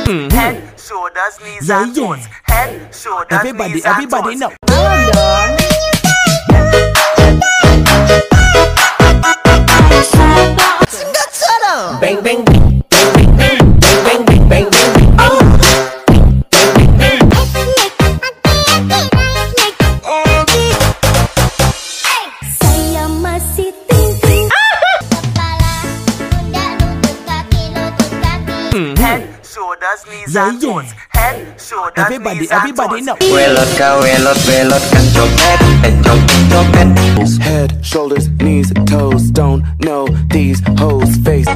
Head, shoulders, knees and toes. Head, shoulders, knees and everybody toes. know. Bang bang bang bang bang bang bang bang bang Saya masih tinggi. Kepala, pundak, lutut, kaki, lutut, kaki. Head, shoulders, knees and toes. Head, shoulders, knees and Everybody toes. know. Welot ka welot kan copet copet. Head, shoulders, knees, toes. Don't know these hoes face.